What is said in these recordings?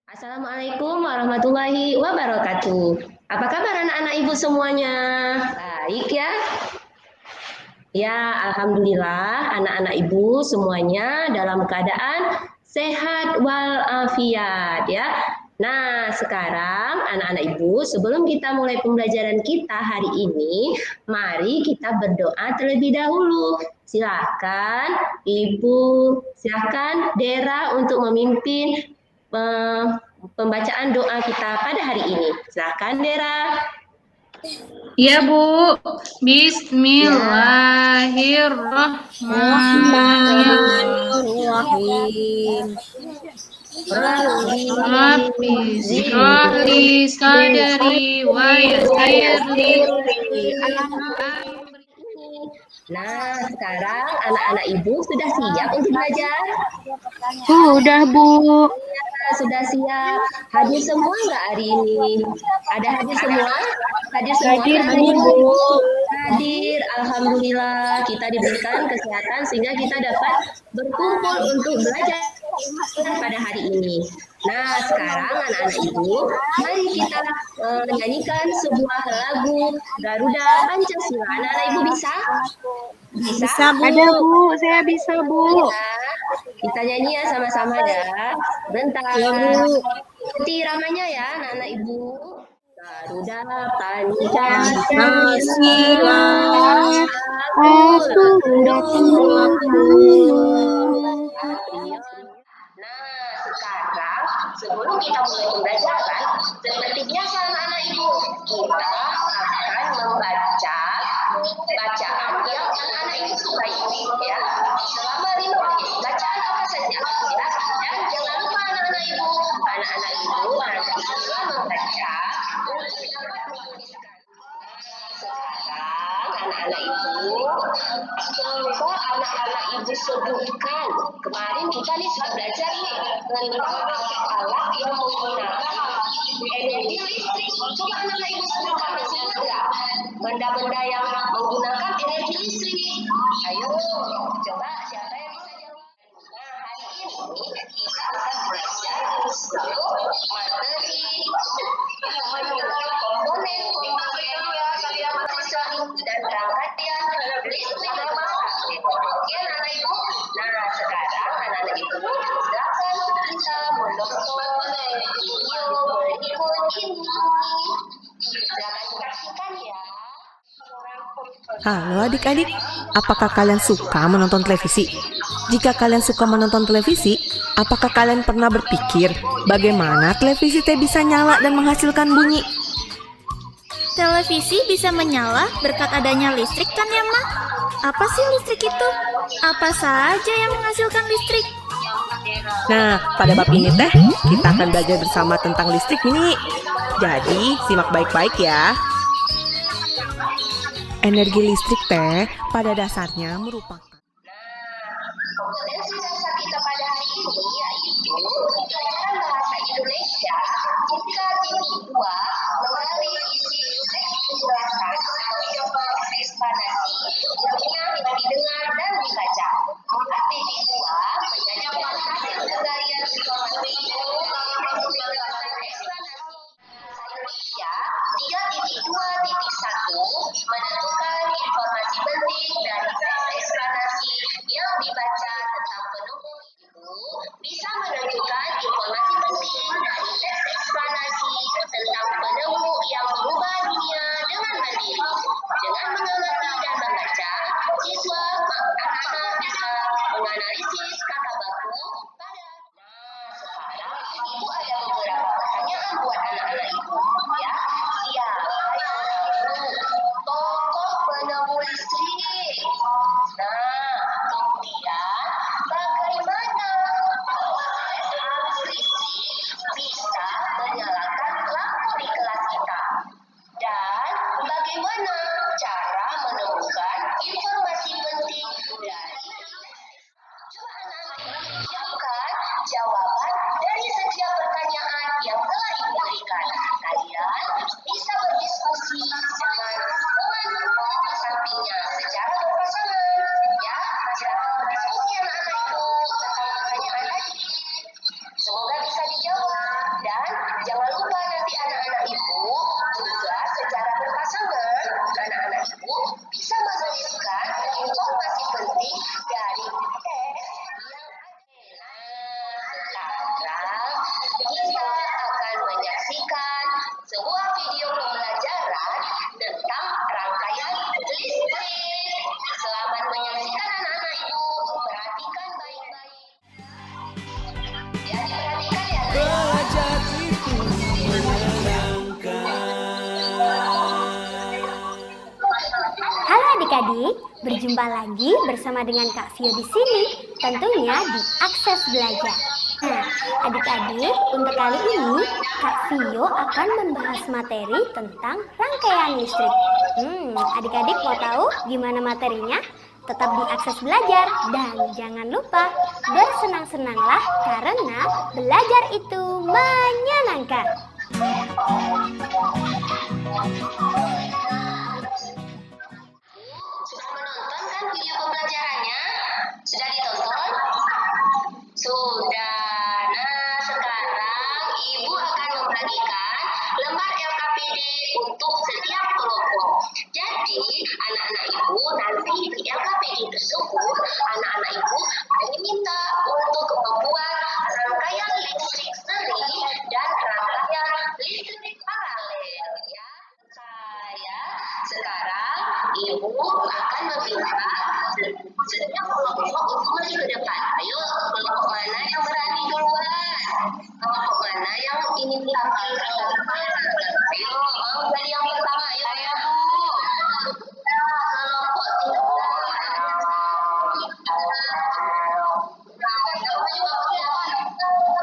Assalamualaikum warahmatullahi wabarakatuh. Apa kabar anak-anak ibu semuanya? Baik ya? Ya, alhamdulillah anak-anak ibu semuanya dalam keadaan sehat walafiat ya. Nah, sekarang anak-anak ibu sebelum kita mulai pembelajaran kita hari ini, mari kita berdoa terlebih dahulu. Silakan Dera untuk memimpin pembacaan doa kita pada hari ini. Silakan Dera. Ya Bu, Bismillahirrahmanirrahim. Rabbi Shrahli sadri wa yassirli Nah, sekarang anak-anak ibu sudah siap untuk belajar? Sudah Bu. Sudah siap. Hadir semua nggak hari ini? Ada hadir semua? Hadir semua? Hadir Bu. Hadir, alhamdulillah kita diberikan kesehatan sehingga kita dapat berkumpul untuk belajar pada hari ini. Nah, sekarang anak-anak ibu, mari kita menyanyikan sebuah lagu Garuda Pancasila. Anak-anak ibu bisa? Bisa Bu. Ada Bu, saya bisa Bu. Kita nyanyi ya sama-sama ya. Bentar. Ya Bu. Ikuti ramanya ya anak-anak ibu. Garuda Pancasila, aku Nah, sekarang sebelum kita mulai pembelajaran, seperti biasa anak-anak ibu, kita akan membaca bacaan yang anak-anak ibu sukai ya. Selama 5 menit, bacaan apa saja ya. Dan jangan lupa anak-anak ibu nanti setelah membaca untuk dapat menuliskan. Sekarang anak-anak ibu, coba anak-anak ibu sebutkan. Kemarin kita nih sudah belajar nih tentang alat yang menggunakan energi listrik. Coba anak-anak ibu sebutkan masih ada benda-benda yang menggunakan energi listrik. Ayo, coba siapa yang bisa jawab? Nah, hari ini kita akan belajar tentang materi komponen yang masih dan rangkaian listrik listrik. Oke, anak ibu. Nah, sekarang anak-anak ibu silakan kita menonton video berikut ini. Silakan saksikan ya. Halo adik-adik, apakah kalian suka menonton televisi? Jika kalian suka menonton televisi, apakah kalian pernah berpikir bagaimana televisi teh bisa nyala dan menghasilkan bunyi? Televisi bisa menyala berkat adanya listrik kan ya, Ma? Apa sih listrik itu? Apa saja yang menghasilkan listrik? Nah, pada bab ini teh, kita akan belajar bersama tentang listrik ini. Jadi, simak baik-baik ya. Energi listrik teh pada dasarnya merupakan Kompetensi dasar kita pada hari ini yaitu pelajaran bahasa Indonesia tingkat tinggi 2 mengenali isi teks penjelasan atau teks eksplanasi yang didengar dan dibaca. Aktivitas 2 menyajikan hasil penggalian informasi penjelasan eksplanasi. Indonesia 3.2.1 menentukan informasi penting dari teks eksplanasi yang dibaca tentang penemu itu bisa menentukan informasi penting dari teks eksplanasi tentang penemu yang mengubah dunia dengan mandiri. Dengan mengerti dan membaca, siswa anak-anak bisa menganalisis kata baku pada. Nah, sekarang ibu ada beberapa pertanyaan buat anak-anak ibu ya. Siapa yang tahu tokoh penemu listrik? Nah, kemudian bagaimana arus listrik bisa menyalakan lampu di kelas kita? Dan bagaimana cara menemukan informasi penting dari coba anak-anak ibu siapkan jawaban dari setiap pertanyaan yang telah ibu berikan. Kalian bisa berdiskusi dengan teman di sampingnya secara berpasangan. Ya, silakan berdiskusi anak-anak ibu tentang pertanyaan tadi. Semoga bisa dijawab Adik-adik, berjumpa lagi bersama dengan Kak Vio di sini, tentunya di Akses Belajar. Nah, adik-adik, untuk kali ini Kak Vio akan membahas materi tentang rangkaian listrik. Adik-adik mau tahu gimana materinya? Tetap di Akses Belajar dan jangan lupa bersenang-senanglah karena belajar itu menyenangkan. Sudah menonton kan video pembelajarannya? Sudah ditonton? Sudah. Nah, sekarang Ibu akan membagikan lembar LKPD untuk setiap kelompok. Jadi, anak-anak Ibu nanti di LKPD tersebut, anak-anak Ibu diminta untuk membuat rangkaian listrik seri dan rangkaian listrik paralel. Ya, sekarang Ibu akan meminta setiap kelompok untuk maju ke depan. Ayo, kelompok mana yang berani duluan? Kelompok mana yang ingin tampil ke depan? Ayo, mau jadi yang pertama? Ayo, saya Bu. Kelompok 3.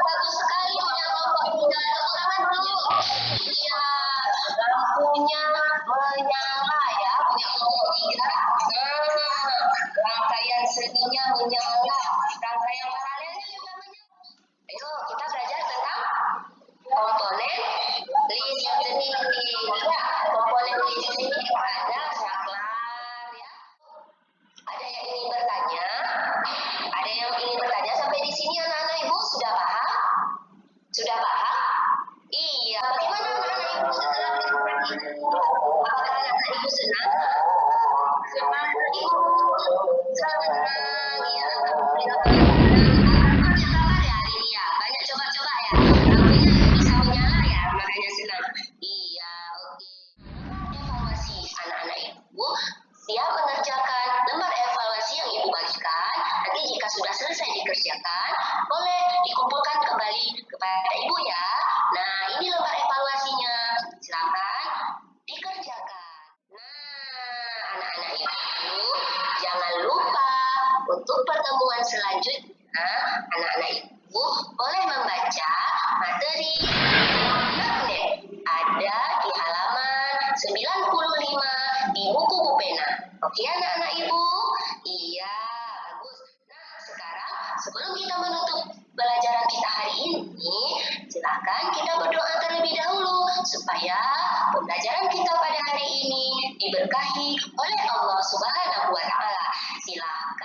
Bagus sekali punya kelompok 3. Tepuk tangan dulu. Iya, lampunya menyala ya, punya kelompok 3. Rangkaian seninya menyala, rangkaian paralelnya juga menyala. Ayo, kita belajar tentang komponen listrik. Ya, komponen listrik ada saklar ya. Ada yang ingin bertanya? Ada yang ingin bertanya sampai di sini anak-anak Ibu sudah paham? Sudah paham? Iya. Bagaimana anak-anak Ibu setelah mendengar itu? Apakah anak-anak Ibu senang? Senang Ibu. Senang. Ya, alhamdulillah. Banyak kabar ya hari ini ya. Banyak coba-coba ya. Lampunya bisa menyala ya, makanya senang. Iya, oke. Evaluasi anak-anak Ibu siap mengerjakan lembar evaluasi yang Ibu bagikan. Nanti jika sudah selesai dikerjakan, boleh dikumpulkan kembali kepada Ibu ya. Nah, ini lembar evaluasinya. Silakan dikerjakan. Nah, anak-anak Ibu, jangan lupa untuk pertemuan selanjutnya, anak-anak Ibu boleh membaca materi magnet. Ada di halaman 95 di buku pena. Oke anak-anak Ibu? Iya, bagus. Nah, sekarang sebelum kita menutup pelajaran kita hari ini, silakan kita berdoa terlebih dahulu supaya pembelajaran kita pada hari ini diberkahi oleh Allah Subhanahu wa taala. Silakan